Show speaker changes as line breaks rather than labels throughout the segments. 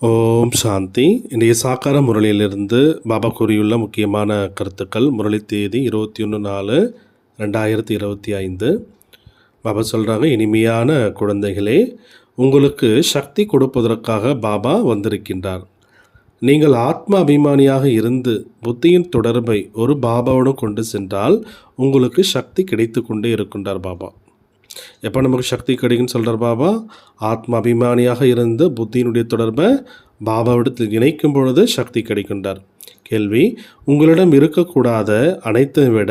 ஓம் சாந்தி. இன்றைய சாக்கார முரளியிலிருந்து பாபா கூறியுள்ள முக்கியமான கருத்துக்கள். முரளி தேதி 21/4/2025. பாபா சொல்கிறாங்க, இனிமையான குழந்தைகளே, உங்களுக்கு சக்தி கொடுப்பதற்காக பாபா வந்திருக்கின்றார். நீங்கள் ஆத்ம அபிமானியாக இருந்து புத்தியின் தொடர்பை ஒரு பாபாவுடன் கொண்டு சென்றால் உங்களுக்கு சக்தி கிடைத்து கொண்டே இருக்கின்றார் பாபா. எப்போ நமக்கு சக்தி கிடைக்குன்னு சொல்கிறார் பாபா? ஆத்ம அபிமானியாக இருந்து புத்தியினுடைய தொடர்பை பாபாவிடத்தில் இணைக்கும் பொழுது சக்தி கிடைக்கின்றார். கேள்வி: உங்களிடம் இருக்கக்கூடாத அனைத்தை விட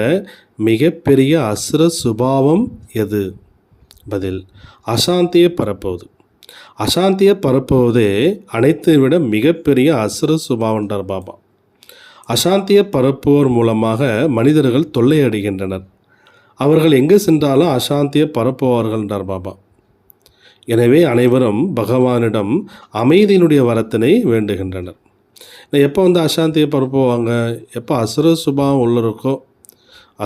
மிகப்பெரிய அசுர சுபாவம் எது? பதில்: அசாந்தியை பரப்புவது. அசாந்தியை பரப்புவதே அனைத்தை விட மிகப்பெரிய அசுர சுபாவன்றார் பாபா. அசாந்தியை பரப்புவோர் மூலமாக மனிதர்கள் தொல்லையடைகின்றனர். அவர்கள் எங்கே சென்றாலும் அசாந்தியை பரப்புவார்கள் என்றார் பாபா. எனவே அனைவரும் பகவானிடம் அமைதியினுடைய வரத்தினை வேண்டுகின்றனர். எப்போ அசாந்தியை பரப்புவாங்க? எப்போ அசுர சுபாவம் உள்ளவருக்கோ,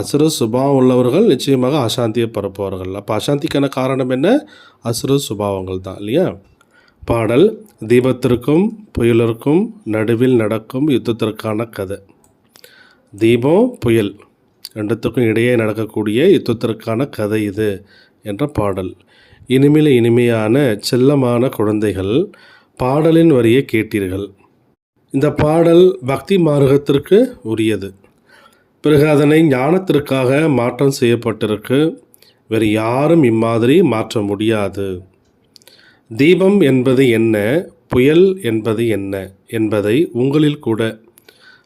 அசுர சுபாவம் உள்ளவர்கள் நிச்சயமாக அசாந்தியை பரப்புவார்கள். அப்போ அசாந்திக்கான காரணம் என்ன? அசுர சுபாவங்கள் தான், இல்லையா? பாடல்: தீபத்திற்கும் புயலிற்கும் நடுவில் நடக்கும் யுத்தத்திற்கான கதை. தீபம், புயல் ரெண்டுத்துக்கும் இடையே நடக்கக்கூடிய யுத்தத்திற்கான கதை இது என்ற பாடல். இனிமையான செல்லமான குழந்தைகள், பாடலின் வரியை கேட்டீர்கள். இந்த பாடல் பக்தி மார்க்கத்திற்கு உரியது. பிறகு அதனை ஞானத்திற்காக மாற்றம் செய்யப்பட்டிருக்கு. வேறு யாரும் இம்மாதிரி மாற்ற முடியாது. தீபம் என்பது என்ன, புயல் என்பது என்ன என்பதை உங்களில் கூட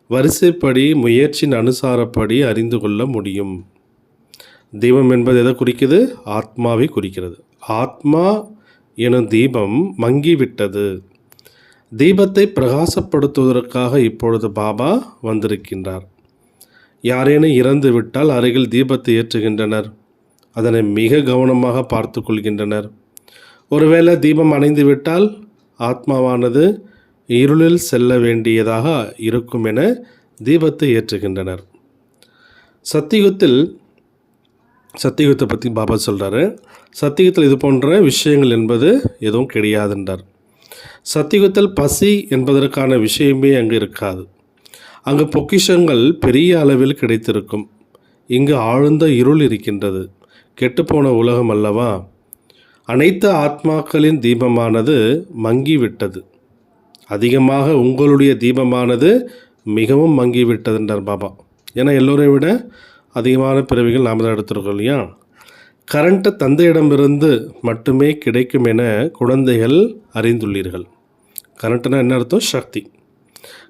வரிசைப்படி முயற்சியின் அனுசாரப்படி அறிந்து கொள்ள முடியும். தீபம் என்பது எதை குறிக்கிறது? ஆத்மாவை குறிக்கிறது. ஆத்மா எனும் தீபம் மங்கிவிட்டது. தீபத்தை பிரகாசப்படுத்துவதற்காக இப்பொழுது பாபா வந்திருக்கின்றார். யாரேனும் இறந்து விட்டால் அருகில் தீபத்தை ஏற்றுகின்றனர். அதனை மிக கவனமாக பார்த்து கொள்கின்றனர். ஒருவேளை தீபம் அணைந்து விட்டால் ஆத்மாவானது இருளில் செல்ல வேண்டியதாக இருக்கும் என தீபத்தை ஏற்றுகின்றனர். சத்தியுகத்தை பற்றி பாபா சொல்கிறாரு. சத்தியுகத்தில் இது போன்ற விஷயங்கள் என்பது எதுவும் கிடையாதுன்றார். சத்தியுகத்தில் பசி என்பதற்கான விஷயமே அங்கு இருக்காது. அங்கு பொக்கிஷங்கள் பெரிய அளவில் கிடைத்திருக்கும். இங்கு ஆழ்ந்த இருள் இருக்கின்றது. கெட்டுப்போன உலகம் அல்லவா? அனைத்து ஆத்மாக்களின் தீபமானது மங்கிவிட்டது. அதிகமாக உங்களுடைய தீபமானது மிகவும் மங்கிவிட்டதுன்றார் பாபா. ஏன்னா எல்லோரை விட அதிகமான பிறவிகள் நாம் தான் எடுத்துருக்கோம், இல்லையா? கரண்ட்டு தந்தையிடமிருந்து மட்டுமே கிடைக்கும் என குழந்தைகள் அறிந்துள்ளீர்கள். கரண்ட்டுனா என்ன அர்த்தம்? சக்தி.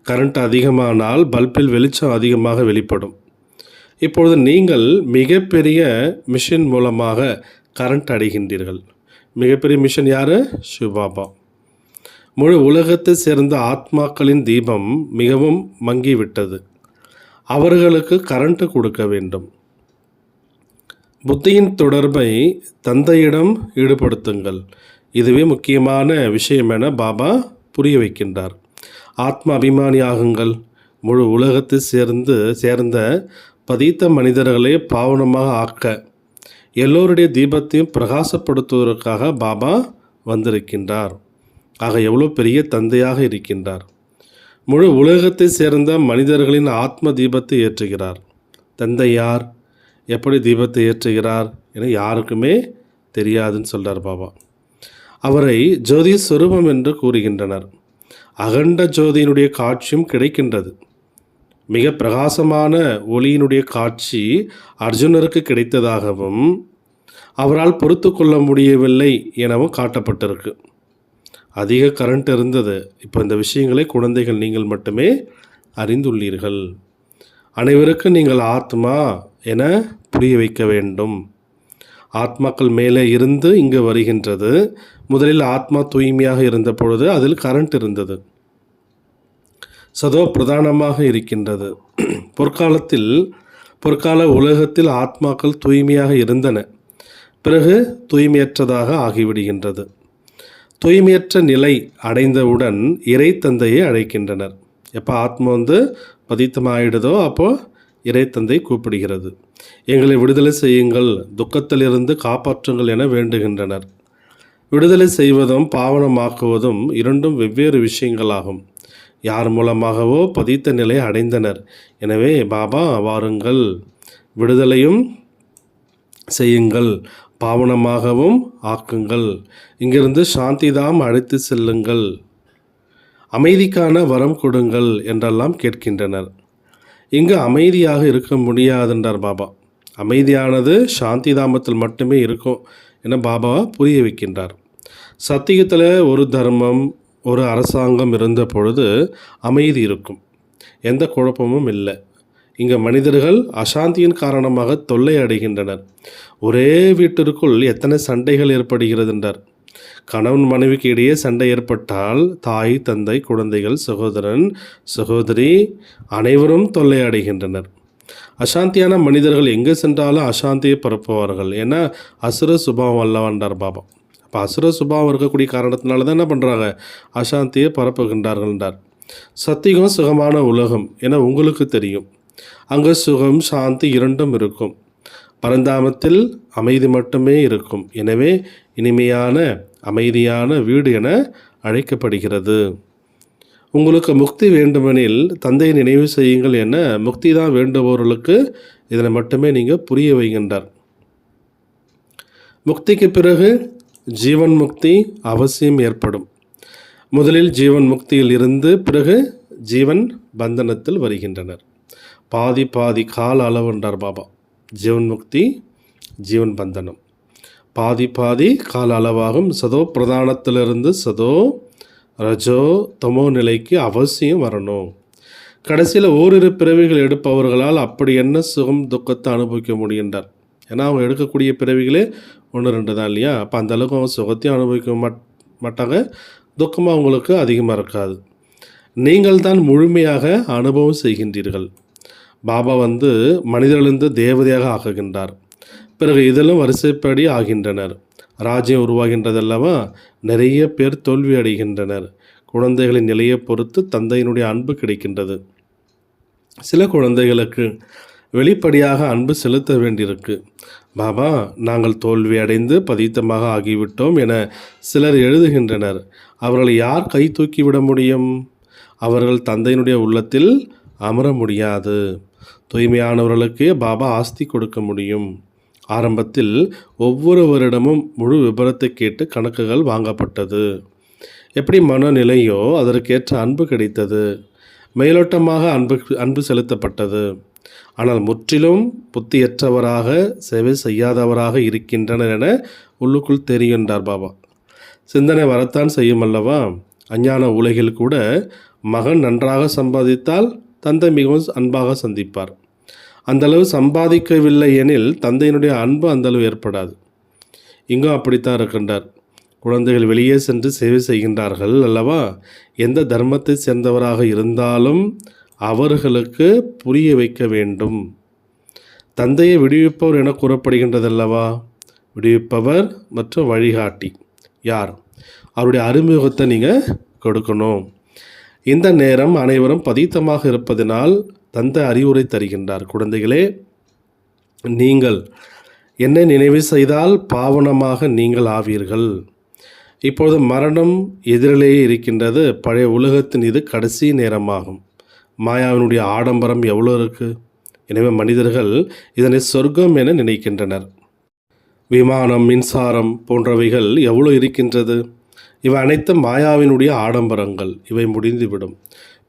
கரண்ட் அதிகமானால் பல்பில் வெளிச்சம் அதிகமாக வெளிப்படும். இப்பொழுது நீங்கள் மிகப்பெரிய மிஷின் மூலமாக கரண்ட் அடைகின்றீர்கள். மிகப்பெரிய மிஷின் யார்? சிவபாபா. முழு உலகத்தை சேர்ந்த ஆத்மாக்களின் தீபம் மிகவும் மங்கிவிட்டது. அவர்களுக்கு கரண்ட்டு கொடுக்க வேண்டும். புத்தியின் தொடர்பை தந்தையிடம் ஈடுபடுத்துங்கள். இதுவே முக்கியமான விஷயம் என பாபா புரிய வைக்கின்றார். ஆத்ம அபிமானி ஆகுங்கள். முழு உலகத்தை சேர்ந்த பதித்த மனிதர்களை பாவனமாக ஆக்க எல்லோருடைய தீபத்தையும் பிரகாசப்படுத்துவதற்காக பாபா வந்திருக்கின்றார். ஆக எவ்வளோ பெரிய தந்தையாக இருக்கின்றார். முழு உலகத்தை சேர்ந்த மனிதர்களின் ஆத்ம தீபத்தை ஏற்றுகிறார். தந்தை யார், எப்படி தீபத்தை ஏற்றுகிறார் என யாருக்குமே தெரியாதுன்னு சொல்கிறார் பாபா. அவரை ஜோதி ஸ்வரூபம் என்று கூறுகின்றனர். அகண்ட ஜோதியினுடைய காட்சியும் கிடைக்கின்றது. மிக பிரகாசமான ஒளியினுடைய காட்சி அர்ஜுனருக்கு கிடைத்ததாகவும் அவரால் பொறுத்து கொள்ள முடியவில்லை எனவும் காட்டப்பட்டிருக்கு. அதிக கரண்ட் இருந்தது. இப்போ இந்த விஷயங்களை குழந்தைகள் நீங்கள் மட்டுமே அறிந்துள்ளீர்கள். அனைவருக்கும் நீங்கள் ஆத்மா என புரிய வைக்க வேண்டும். ஆத்மாக்கள் மேலே இருந்து இங்கு வருகின்றது. முதலில் ஆத்மா தூய்மையாக இருந்த பொழுது அதில் கரண்ட் இருந்தது. சதோ பிரதானமாக இருக்கின்றது. பொற்கால உலகத்தில் ஆத்மாக்கள் தூய்மையாக இருந்தன. பிறகு தூய்மையற்றதாக ஆகிவிடுகின்றது. தூய்மையற்ற நிலை அடைந்தவுடன் இறை தந்தையை அழைக்கின்றனர். எப்போ ஆத்மா பதித்தமாயிடுதோ அப்போது இறை தந்தை கூப்பிடுகிறது. எங்களை விடுதலை செய்யுங்கள், துக்கத்திலிருந்து காப்பாற்றுங்கள் என வேண்டுகின்றனர். விடுதலை செய்வதும் பாவனமாக்குவதும் இரண்டும் வெவ்வேறு விஷயங்களாகும். யார் மூலமாகவோ பதித்த நிலை அடைந்தனர். எனவே பாபா வாருங்கள், விடுதலையும் செய்யுங்கள், பாவனமாகவும் ஆக்குங்கள், இங்கிருந்து சாந்திதாம் அழைத்து செல்லுங்கள், அமைதிக்கான வரம் கொடுங்கள் என்றெல்லாம் கேட்கின்றனர். இங்கு அமைதியாக இருக்க முடியாதுன்றார் பாபா. அமைதியானது சாந்திதாமத்தில் மட்டுமே இருக்கும் என பாபா புரிய வைக்கின்றார். சத்தியத்தில் ஒரு தர்மம், ஒரு அரசாங்கம் இருந்த பொழுது அமைதி இருக்கும், எந்த குழப்பமும் இல்லை. இங்கே மனிதர்கள் அசாந்தியின் காரணமாக தொல்லை அடைகின்றனர். ஒரே வீட்டிற்குள் எத்தனை சண்டைகள் ஏற்படுகிறது என்றார். கணவன் மனைவிக்கு இடையே சண்டை ஏற்பட்டால் தாய், தந்தை, குழந்தைகள், சகோதரன், சகோதரி அனைவரும் தொல்லை அடைகின்றனர். அசாந்தியான மனிதர்கள் எங்கே சென்றாலும் அசாந்தியை பரப்புவார்கள். ஏன்னா அசுர சுபாவம் அல்லவன்றார் பாபா. அப்போ அசுர சுபாவம் இருக்கக்கூடிய காரணத்தினால தான் என்ன பண்ணுறாங்க, அசாந்தியை பரப்புகின்றார்கள் என்றார். சத்தியம் சுகமான உலகம் என உங்களுக்கு தெரியும். அங்கே சுகம், சாந்தி இரண்டும் இருக்கும். பரந்தாமத்தில் அமைதி மட்டுமே இருக்கும். எனவே இனிமையான அமைதியான வீடு என அழைக்கப்படுகிறது. உங்களுக்கு முக்தி வேண்டுமெனில் தந்தையை நினைவு செய்யுங்கள் என முக்தி தான் வேண்டுபவர்களுக்கு இதனை மட்டுமே நீங்கள் புரிய வைக்கின்றார். முக்திக்கு பிறகு ஜீவன் முக்தி அவசியம் ஏற்படும். முதலில் ஜீவன் முக்தியில் இருந்து பிறகு ஜீவன் பந்தனத்தில் வருகின்றனர். பாதி பாதி கால அளவு என்றார் பாபா. ஜீவன் முக்தி, ஜீவன் பந்தனம் பாதி பாதி கால அளவாகும். சதோ பிரதானத்திலிருந்து சதோ ரஜோ தமோ நிலைக்கு அவசியம் வரணும். கடைசியில் ஓரிரு பிறவிகள் எடுப்பவர்களால் அப்படி என்ன சுகம் துக்கத்தை அனுபவிக்க முடிகின்றார். ஏன்னா அவங்க எடுக்கக்கூடிய பிறவிகளே 1-2 தான் இல்லையா. அப்போ அந்தளவுக்கு அவங்க சுகத்தையும் அனுபவிக்க மாட்டாங்க, துக்கமாக அவங்களுக்கு அதிகமாக இருக்காது. நீங்கள் தான் முழுமையாக அனுபவம் செய்கின்றீர்கள். பாபா மனிதர்களிருந்து தேவதையாக ஆக்குகின்றார். பிறகு இதிலும் வரிசைப்படி ஆகின்றனர். ராஜ்யம் உருவாகின்றதல்லவா, நிறைய பேர் தோல்வி அடைகின்றனர். குழந்தைகளின் நிலையை பொறுத்து தந்தையினுடைய அன்பு கிடைக்கின்றது. சில குழந்தைகளுக்கு வெளிப்படையாக அன்பு செலுத்த வேண்டியிருக்கு. பாபா, நாங்கள் தோல்வி அடைந்து பதீத்தமாக ஆகிவிட்டோம் என சிலர் எழுதுகின்றனர். அவர்களை யார் கை தூக்கிவிட முடியும்? அவர்கள் தந்தையினுடைய உள்ளத்தில் அமர முடியாது. தூய்மையானவர்களுக்கே பாபா ஆஸ்தி கொடுக்க முடியும். ஆரம்பத்தில் ஒவ்வொருவரிடமும் முழு விபரத்தை கேட்டு கணக்குகள் வாங்கப்பட்டது. எப்படி மனநிலையோ அதற்கேற்ற அன்பு கிடைத்தது. மேலோட்டமாக அன்பு செலுத்தப்பட்டது. ஆனால் முற்றிலும் புத்தியற்றவராக சேவை செய்யாதவராக இருக்கின்றனர் என உள்ளுக்குள் தெரிகின்றார் பாபா. சிந்தனை வரத்தான் செய்யும் அல்லவா. அஞ்ஞான உலகில் கூட மகன் நன்றாக சம்பாதித்தால் தந்தை மிகவும் அன்பாக சந்திப்பார். அந்தளவு சம்பாதிக்கவில்லை எனில் தந்தையினுடைய அன்பு அந்தளவு ஏற்படாது. இங்கும் அப்படித்தான் இருக்கின்றார். குழந்தைகள் வெளியே சென்று சேவை செய்கின்றார்கள் அல்லவா. எந்த தர்மத்தை சேர்ந்தவராக இருந்தாலும் அவர்களுக்கு புரிய வைக்க வேண்டும். தந்தையை விடுவிப்பவர் என கூறப்படுகின்றதல்லவா. விடுவிப்பவர் மற்றும் வழிகாட்டி யார்? அவருடைய அறிமுகத்தை நீங்கள் கொடுக்கணும். இந்த நேரம் அனைவரும் பதீத்தமாக இருப்பதனால் தந்தை அறிவுரை தருகின்றார். குழந்தைகளே, நீங்கள் என்னை நினைவு செய்தால் பாவனமாக நீங்கள் ஆவீர்கள். இப்பொழுது மரணம் எதிரிலேயே இருக்கின்றது. பழைய உலகத்தின் இது கடைசி நேரமாகும். மாயாவினுடைய ஆடம்பரம் எவ்வளோ இருக்குது. எனவே மனிதர்கள் இதனை சொர்க்கம் என நினைக்கின்றனர். விமானம், மின்சாரம் போன்றவைகள் எவ்வளோ இருக்கின்றது. இவை அனைத்தும் மாயாவினுடைய ஆடம்பரங்கள். இவை முடிந்துவிடும்.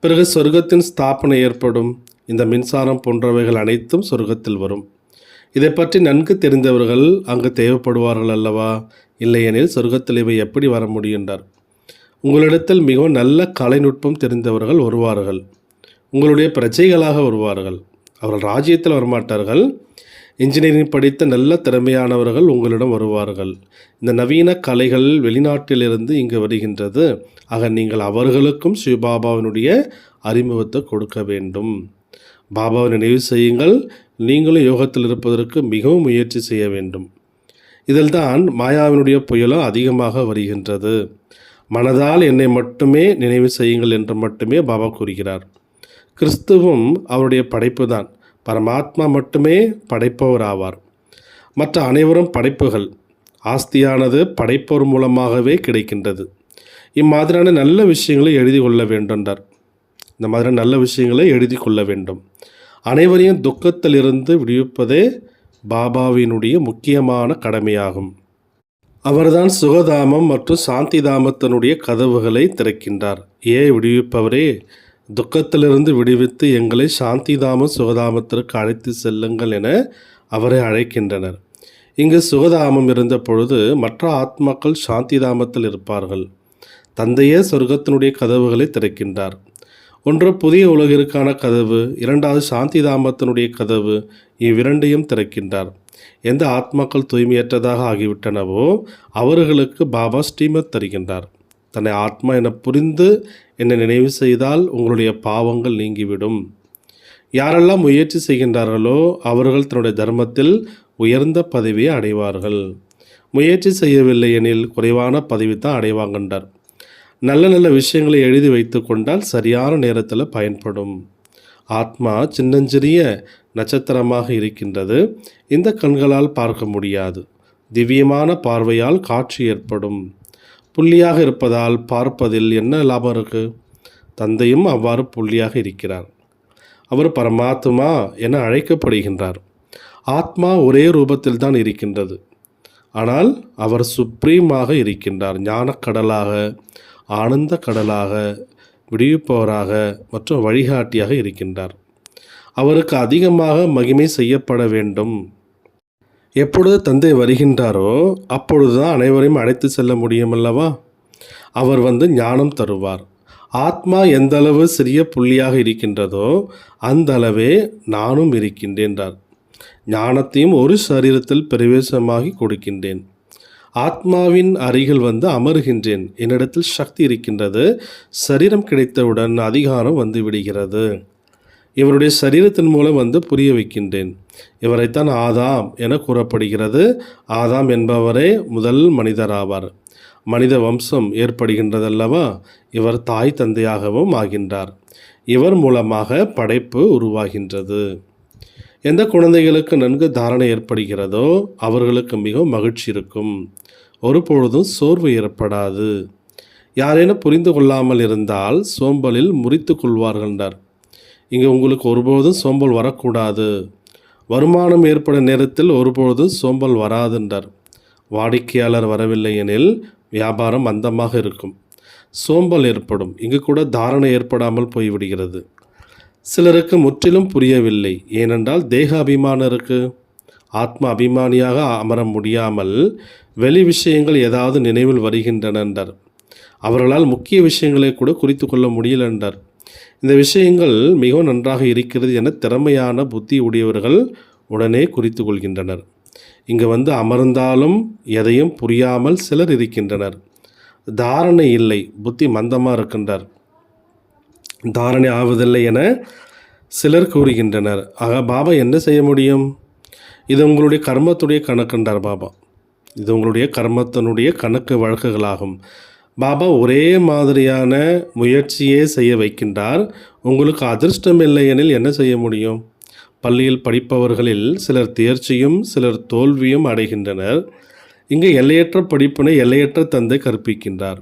பிறகு சொர்க்கத்தின் ஸ்தாபனை ஏற்படும். இந்த மின்சாரம் போன்றவைகள் அனைத்தும் சொர்க்கத்தில் வரும். இதை பற்றி நன்கு தெரிந்தவர்கள் அங்கு தேவைப்படுவார்கள் அல்லவா. இல்லையெனில் சொர்க்கத்தில் இவை எப்படி வர முடிகின்றார்? உங்களிடத்தில் மிகவும் நல்ல கலைநுட்பம் தெரிந்தவர்கள் வருவார்கள். உங்களுடைய பிரஜைகளாக வருவார்கள். அவர்கள் ராஜ்யத்தில் வரமாட்டார்கள். இன்ஜினியரிங் படித்த நல்ல திறமையானவர்கள் உங்களிடம் வருவார்கள். இந்த நவீன கலைகள் வெளிநாட்டிலிருந்து இங்கு வருகின்றது. ஆக நீங்கள் அவர்களுக்கும் சிவபாபாவினுடைய அறிமுகத்தை கொடுக்க வேண்டும். பாபாவை நினைவு செய்யுங்கள். நீங்களும் யோகத்தில் இருப்பதற்கு மிகவும் முயற்சி செய்ய வேண்டும். இதில்தான் மாயாவினுடைய புயலும் அதிகமாக வருகின்றது. மனதால் என்னை மட்டுமே நினைவு செய்யுங்கள் என்று மட்டுமே பாபா கூறுகிறார். கிறிஸ்துவும் அவருடைய படைப்பு தான். பரமாத்மா மட்டுமே படைப்பவர் ஆவார். மற்ற அனைவரும் படைப்புகள். ஆஸ்தியானது படைப்போர் மூலமாகவே கிடைக்கின்றது. இம்மாதிரியான நல்ல விஷயங்களை எழுதி கொள்ள வேண்டும்ன்றார். இந்த மாதிரியான நல்ல விஷயங்களை எழுதி கொள்ள வேண்டும். அனைவரையும் துக்கத்திலிருந்து விடுவிப்பதே பாபாவினுடைய முக்கியமான கடமையாகும். அவர்தான் சுகதாமம் மற்றும் சாந்திதாமத்தினுடைய கதவுகளை திறக்கின்றார். விடுவிப்பவரே, துக்கத்திலிருந்து விடுவித்து எங்களை சாந்திதாமம் சுகதாமத்திற்கு அழைத்து செல்லுங்கள் என அவரை அழைக்கின்றனர். இங்கு சுகதாமம் இருந்த பொழுது மற்ற ஆத்மாக்கள் சாந்திதாமத்தில் இருப்பார்கள். தந்தையே சொர்க்கத்தினுடைய கதவுகளை திறக்கின்றார். ஒன்று புதிய உலகிற்கான கதவு, இரண்டாவது சாந்திதாமத்தினுடைய கதவு. இவ்விரண்டையும் திறக்கின்றார். எந்த ஆத்மாக்கள் தூய்மையற்றதாக ஆகிவிட்டனவோ அவர்களுக்கு பாபா ஸ்ரீமத் தருகின்றார். தன்னை ஆத்மா என புரிந்து என்னை நினைவு செய்தால் உங்களுடைய பாவங்கள் நீங்கிவிடும். யாரெல்லாம் முயற்சி செய்கின்றார்களோ அவர்கள் தன்னுடைய தர்மத்தில் உயர்ந்த பதவியை அடைவார்கள். முயற்சி செய்யவில்லை எனில் குறைவான பதவி தான் அடைவாங்கன்றார். நல்ல நல்ல விஷயங்களை எழுதி வைத்து கொண்டால் சரியான நேரத்தில் பயன்படும். ஆத்மா சின்னஞ்சிறிய நட்சத்திரமாக இருக்கின்றது. இந்த கண்களால் பார்க்க முடியாது. திவ்யமான பார்வையால் காட்சி ஏற்படும். புள்ளியாக இருப்பதால் பார்ப்பதில் என்ன லாபம் இருக்குது? தந்தையும் அவ்வாறு புள்ளியாக இருக்கிறார். அவர் பரமாத்மா என அழைக்கப்படுகின்றார். ஆத்மா ஒரே ரூபத்தில் தான் இருக்கின்றது. ஆனால் அவர் சுப்ரீமாக இருக்கின்றார். ஞானக்கடலாக, ஆனந்த கடலாக, விடுவிப்பவராக மற்றும் வழிகாட்டியாக இருக்கின்றார். அவருக்கு அதிகமாக மகிமை செய்யப்பட வேண்டும். எப்பொழுது தந்தை வருகின்றாரோ அப்பொழுதுதான் அனைவரையும் அழைத்து செல்ல முடியும் அல்லவா? அவர் ஞானம் தருவார். ஆத்மா எந்த அளவு சிறிய புள்ளியாக இருக்கின்றதோ அந்த அளவே நானும் இருக்கின்றேன்றார். ஞானத்தையும் ஒரு சரீரத்தில் பிரவேசமாகி கொடுக்கின்றேன். ஆத்மாவின் அருகில் அமருகின்றேன். என்னிடத்தில் சக்தி இருக்கின்றது. சரீரம் கிடைத்தவுடன் அதிகாரம் விடுகிறது. இவருடைய சரீரத்தின் மூலம் புரிய வைக்கின்றேன். இவரைத்தான் ஆதாம் என கூறப்படுகிறது. ஆதாம் என்பவரே முதல் மனிதர் ஆவார். மனித வம்சம் ஏற்படுகின்றதல்லவா? இவர் தாய் தந்தையாகவும் ஆகின்றார். இவர் மூலமாக படைப்பு உருவாகின்றது. எந்த குழந்தைகளுக்கு நன்கு தாரணை ஏற்படுகிறதோ அவர்களுக்கு மிகவும் மகிழ்ச்சி இருக்கும். ஒருபொழுதும் சோர்வு ஏற்படாது. யாரேனும் புரிந்து கொள்ளாமல் இருந்தால் சோம்பலில் முறித்து கொள்வார்கள்ன்றார். இங்கே உங்களுக்கு ஒருபொழுதும் சோம்பல் வரக்கூடாது. வருமானம் ஏற்படும் நேரத்தில் ஒருபொழுதும் சோம்பல் வராதுன்றார். வாடிக்கையாளர் வரவில்லை எனில் வியாபாரம் மந்தமாக இருக்கும். சோம்பல் ஏற்படும். இங்கு கூட தாரணை ஏற்படாமல் போய்விடுகிறது. சிலருக்கு முற்றிலும் புரியவில்லை. ஏனென்றால் தேக அபிமானம் இருக்குது. ஆத்ம அபிமானியாக அமர முடியாமல் வெளி விஷயங்கள் ஏதாவது நினைவில் வருகின்றன என்றார். அவர்களால் முக்கிய விஷயங்களை கூட குறித்து கொள்ள முடியல என்றார். இந்த விஷயங்கள் மிகவும் நன்றாக இருக்கிறது என திறமையான புத்தி உடையவர்கள் உடனே குறித்து கொள்கின்றனர். இங்கு அமர்ந்தாலும் எதையும் புரியாமல் சிலர் இருக்கின்றனர். தாரணை இல்லை, புத்தி மந்தமாக இருக்கின்றார். தாரணை ஆவதில்லை என சிலர் கூறுகின்றனர். ஆக பாபா என்ன செய்ய முடியும்? இது உங்களுடைய கர்மத்துடைய கணக்குன்றார் பாபா. இது உங்களுடைய கர்மத்தினுடைய கணக்கு வழக்குகளாகும். பாபா ஒரே மாதிரியான முயற்சியே செய்ய வைக்கின்றார். உங்களுக்கு அதிர்ஷ்டம் இல்லை எனில் என்ன செய்ய முடியும்? பள்ளியில் படிப்பவர்களில் சிலர் தேர்ச்சியும் சிலர் தோல்வியும் அடைகின்றனர். இங்கு எல்லையற்ற படிப்பினை எல்லையற்ற தந்தை கற்பிக்கின்றார்.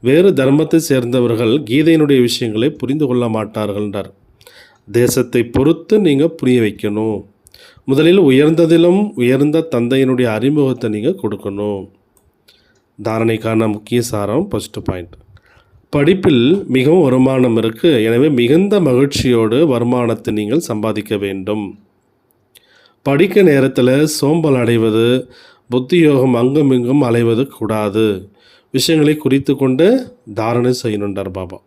வேறு தர்மத்தை சேர்ந்தவர்கள் கீதையினுடைய விஷயங்களை புரிந்து கொள்ள மாட்டார்கள்ன்றார். தேசத்தை பொறுத்து நீங்கள் புரிய வைக்கணும். முதலில் உயர்ந்ததிலும் உயர்ந்த தந்தையினுடைய அறிமுகத்தை நீங்கள் கொடுக்கணும். தாரணைக்கான முக்கிய சாரம் ஃபர்ஸ்ட் பாயிண்ட். படிப்பில் மிகவும் வருமானம் இருக்குது. எனவே மிகுந்த மகிழ்ச்சியோடு வருமானத்தை நீங்கள் சம்பாதிக்க வேண்டும். படிக்க நேரத்தில் சோம்பல் அடைவது, புத்தி யோகம் அங்கும் இங்கும் அலைவது கூடாது. விஷயங்களை குறித்து கொண்டு தாரணை செய்யணுன்றார் பாபா.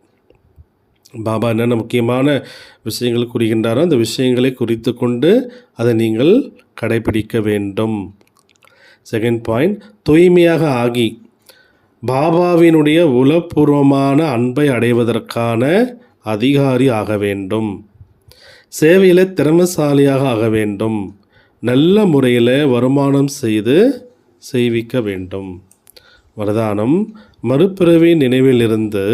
பாபா என்னென்ன முக்கியமான விஷயங்கள் கூறுகின்றாரோ அந்த விஷயங்களை குறித்து கொண்டு அதை நீங்கள் கடைபிடிக்க வேண்டும். செகண்ட் பாயிண்ட், தூய்மையாக ஆகி பாபாவினுடைய உளப்பூர்வமான அன்பை அடைவதற்கான அதிகாரி ஆக வேண்டும். சேவையில் திறமைசாலியாக ஆக வேண்டும். நல்ல முறையில் வருமானம் செய்து செய்விக்க வேண்டும். வரதானம், மறுபிறவி நினைவிலிருந்து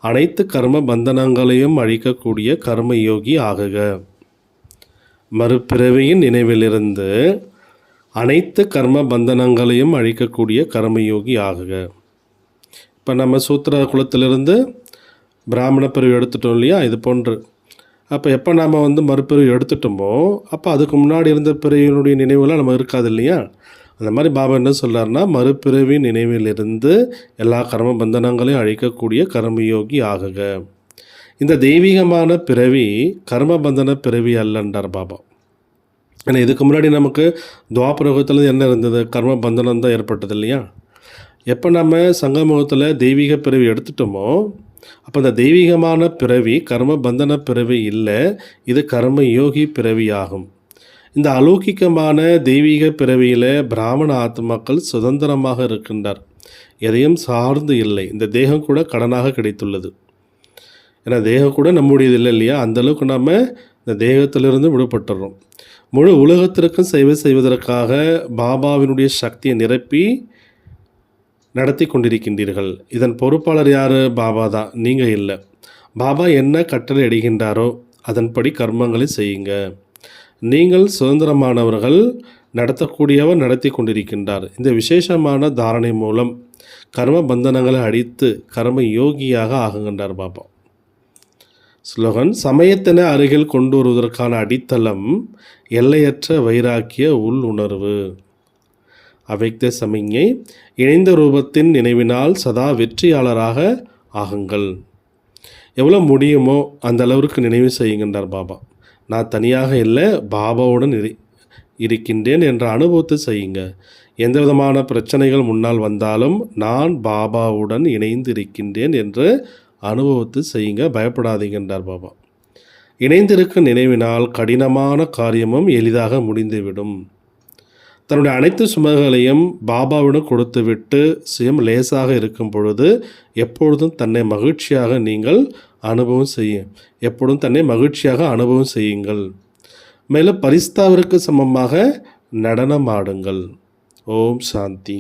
அனைத்து கர்ம பந்தனங்களையும் அழிக்கக்கூடிய கர்மயோகி ஆகுக. மறுபிறவியின் நினைவிலிருந்து அனைத்து கர்ம பந்தனங்களையும் அழிக்கக்கூடிய கர்மயோகி ஆகுக. இப்போ நம்ம சூத்திர குலத்திலிருந்து பிராமண பிரிவு எடுத்துட்டோம் இல்லையா, இது போன்று. அப்போ எப்போ நாம் மறுபிரிவு எடுத்துட்டோமோ அப்போ அதுக்கு முன்னாடி இருந்த பிரிவினுடைய நினைவுலாம் நம்ம இருக்காது இல்லையா. அந்த மாதிரி பாபா என்ன சொல்கிறாருன்னா, மறுபிறவி நினைவிலிருந்து எல்லா கர்ம பந்தனங்களையும் அழிக்கக்கூடிய கர்மயோகி ஆகுக. இந்த தெய்வீகமான பிறவி கர்ம பந்தன பிறவி அல்லன்றார் பாபா. ஏன்னா இதுக்கு முன்னாடி நமக்கு துவாபரயுகத்தில் என்ன இருந்தது, கர்ம பந்தனம் தான் ஏற்பட்டது இல்லையா. எப்போ நம்ம சங்கமுகத்தில் தெய்வீக பிறவி எடுத்துட்டோமோ அப்போ அந்த தெய்வீகமான பிறவி கர்ம பந்தன பிறவி இல்லை, இது கர்ம யோகி பிறவி ஆகும். இந்த அலௌகிகமான தெய்வீக பிறவியில் பிராமண ஆத்மாக்கள் சுதந்திரமாக இருக்கின்றார், எதையும் சார்ந்து இல்லை. இந்த தேகம் கூட கடனாக கிடைத்துள்ளது. ஏன்னா தேகம் கூட நம்முடையது இல்லை இல்லையா. அந்தளவுக்கு நம்ம இந்த தேகத்திலிருந்து விடுபட்டுறோம். முழு உலகத்திற்கும் சேவை செய்வதற்காக பாபாவினுடைய சக்தியை நிரப்பி நடத்தி கொண்டிருக்கின்றீர்கள். இதன் பொறுப்பாளர் யார்? பாபா தான், நீங்கள் இல்லை. பாபா என்ன கட்டளை இடுகின்றாரோ அதன்படி கர்மங்களை செய்யுங்க. நீங்கள் சுதந்திரமானவர்கள், நடத்தக்கூடியவர் நடத்தி கொண்டிருக்கின்றார். இந்த விசேஷமான தாரணை மூலம் கர்ம பந்தனங்களை அடித்து கர்ம யோகியாக ஆகுகின்றார் பாபா. ஸ்லோகன்: சமயத்தினை அருகில் கொண்டு வருவதற்கான அடித்தளம் எல்லையற்ற வைராக்கிய உள் உணர்வு. அவ்யக்த சமிஞ்ஞை: இணைந்த ரூபத்தின் நினைவினால் சதா வெற்றியாளராக ஆகுங்கள். எவ்வளோ முடியுமோ அந்த அளவிற்கு நினைவு செய்யுங்கன்றார் பாபா. நான் தனியாக இல்லை, பாபாவுடன் இருக்கின்றேன் என்ற அனுபவத்தை செய்யுங்க. எந்த விதமான பிரச்சனைகள் முன்னால் வந்தாலும் நான் பாபாவுடன் இணைந்து இருக்கின்றேன் என்று அனுபவத்தை செய்யுங்க, பயப்படாதீங்கன்றார் பாபா. இணைந்திருக்கும் நினைவினால் கடினமான காரியமும் எளிதாக முடிந்துவிடும். தன்னுடைய அனைத்து சுமைகளையும் பாபாவிடம் கொடுத்துவிட்டு சுயம் லேசாக இருக்கும் பொழுது எப்பொழுதும் தன்னை மகிழ்ச்சியாக நீங்கள் எப்பொழுதும் தன்னை மகிழ்ச்சியாக அனுபவம் செய்யுங்கள். மேலும் பரிஸ்தாவிற்கு சமமாக நடனமாடுங்கள். ஓம் சாந்தி.